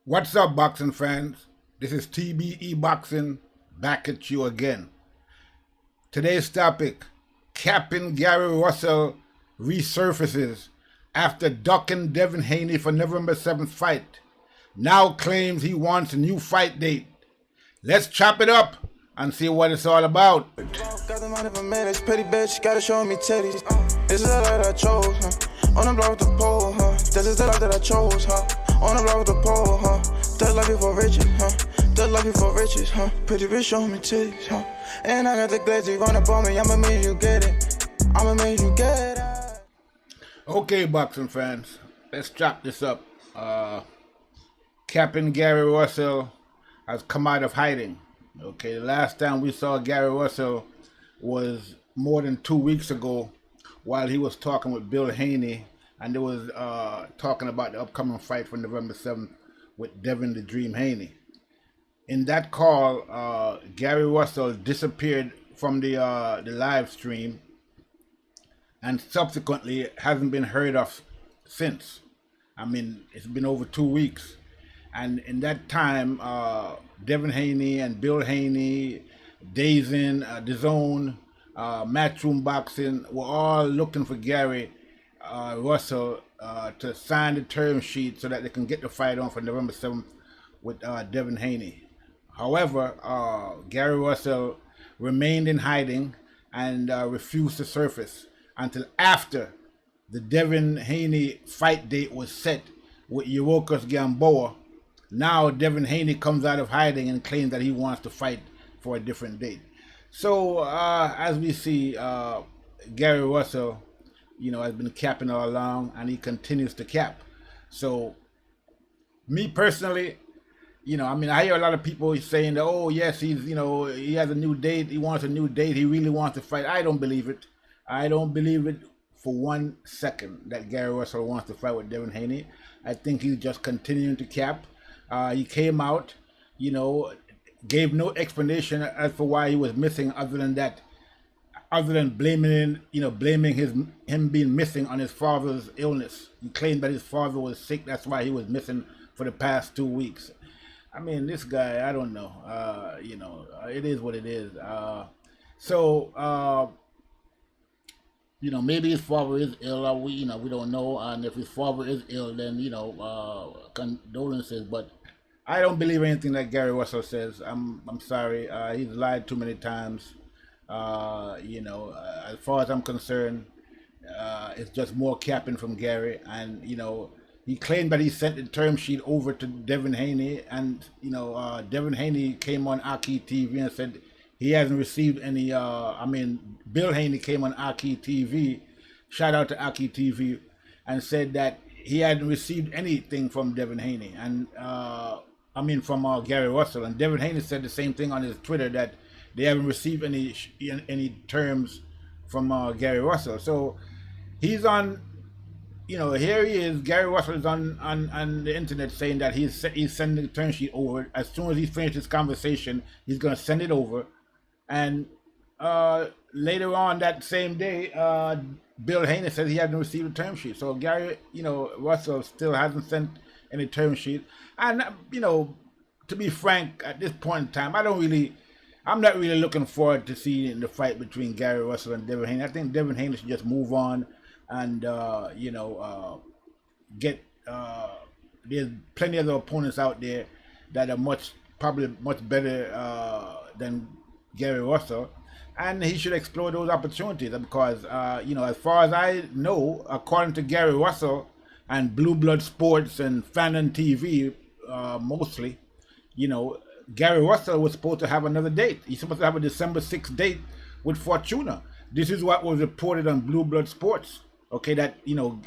What's up, boxing fans? This is TBE Boxing back at you again. Today's topic, Captain Gary Russell resurfaces after ducking Devin Haney for November 7th fight. Now claims he wants a new fight date. Let's chop it up and see what it's all about. Got the money for minutes, pretty bitch, gotta show me titties. This is the life that I chose, on the block with the pole, This is the life that I chose, on the block with the pole, Thug life before riches, Thug life before riches, Pretty bitch, show me titties, And I got the glazy run up on me, I'ma make you get it. I'ma make you get it. Okay, boxing fans, let's chop this up. Captain Gary Russell has come out of hiding. Okay, the last time we saw Gary Russell was more than 2 weeks ago while he was talking with Bill Haney, and they was talking about the upcoming fight for November 7th with Devin the Dream Haney. In that call, Gary Russell disappeared from the live stream and subsequently hasn't been heard of since. I mean, it's been over 2 weeks. And in that time, Devin Haney and Bill Haney, Dazin, DAZN, Matchroom Boxing were all looking for Gary Russell to sign the term sheet so that they can get the fight on for November 7th with Devin Haney. However, Gary Russell remained in hiding and refused to surface until after the Devin Haney fight date was set with Yurokos Gamboa. Now Devin Haney comes out of hiding and claims that he wants to fight for a different date. So as we see, Gary Russell, has been capping all along, and he continues to cap. So me personally, I hear a lot of people saying that, oh yes, he has a new date, he wants a new date, he really wants to fight. I don't believe it. I don't believe it for 1 second that Gary Russell wants to fight with Devin Haney. I think he's just continuing to cap. He came out, gave no explanation as for why he was missing, other than blaming him being missing on his father's illness. He claimed that his father was sick, that's why he was missing for the past 2 weeks. I mean, this guy, I don't know. It is what it is. Maybe his father is ill, or we don't know. And if his father is ill, then condolences. But I don't believe anything that Gary Russell says. I'm sorry. He's lied too many times. As far as I'm concerned, it's just more capping from Gary. And he claimed that he sent the term sheet over to Devin Haney, and Devin Haney came on Aki TV and said he hasn't received any. Bill Haney came on Aki TV, shout out to Aki TV, and said that he hadn't received anything from Devin Haney, and from Gary Russell. And Devin Haney said the same thing on his Twitter, that they haven't received any terms from Gary Russell. So he's on. Here he is. Gary Russell is on the internet saying that he's sending the term sheet over. As soon as he finishes his conversation, he's going to send it over. And later on that same day, Bill Haney said he hadn't received a term sheet. So Gary, Russell still hasn't sent any term sheet. And to be frank, at this point in time, I'm not really looking forward to seeing the fight between Gary Russell and Devin Haney. I think Devin Haney should just move on and there's plenty of other opponents out there that are probably much better than Gary Russell, and he should explore those opportunities, because as far as I know, according to Gary Russell and Blueblood Sports and Fanon TV, mostly, Gary Russell was supposed to have another date. He's supposed to have a December 6th date with Fortuna. This is what was reported on Blueblood Sports. Okay, that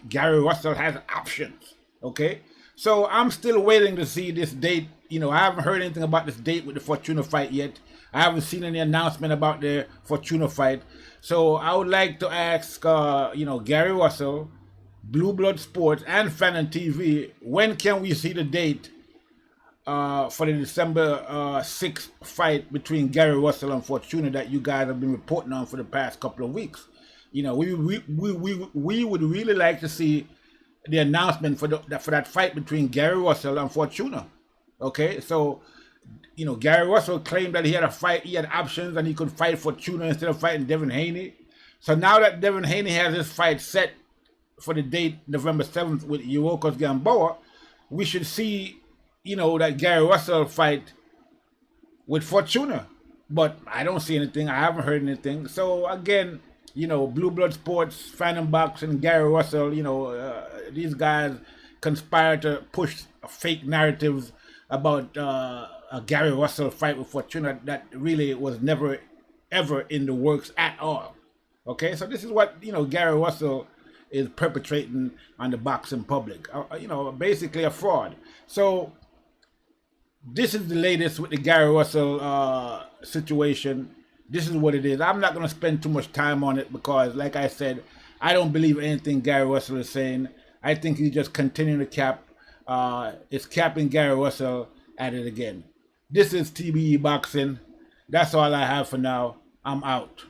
Gary Russell has options. Okay, so I'm still waiting to see this date. I haven't heard anything about this date with the Fortuna fight yet. I haven't seen any announcement about the Fortuna fight. So I would like to ask, Gary Russell, Blueblood Sports, and Fanon TV, when can we see the date for the December 6th fight between Gary Russell and Fortuna that you guys have been reporting on for the past couple of weeks? We would really like to see the announcement for that fight between Gary Russell and Fortuna. Okay, so you know, Gary Russell claimed that he had a fight, he had options, and he could fight Fortuna instead of fighting Devin Haney. So now that Devin Haney has his fight set for the date November 7th with Yurokos Gamboa, we should see, you know, that Gary Russell fight with Fortuna. But I don't see anything. I haven't heard anything. So again, you know, Blueblood Sports, Phantom Boxing, Gary Russell, you know, these guys conspire to push fake narratives about a Gary Russell fight with Fortuna that really was never, ever in the works at all. Okay, so this is what, you know, Gary Russell is perpetrating on the boxing public. You know, basically a fraud. So this is the latest with the Gary Russell situation. This is what it is. I'm not going to spend too much time on it because, like I said, I don't believe anything Gary Russell is saying. I think he's just continuing to cap. It's capping Gary Russell at it again. This is TBE Boxing. That's all I have for now. I'm out.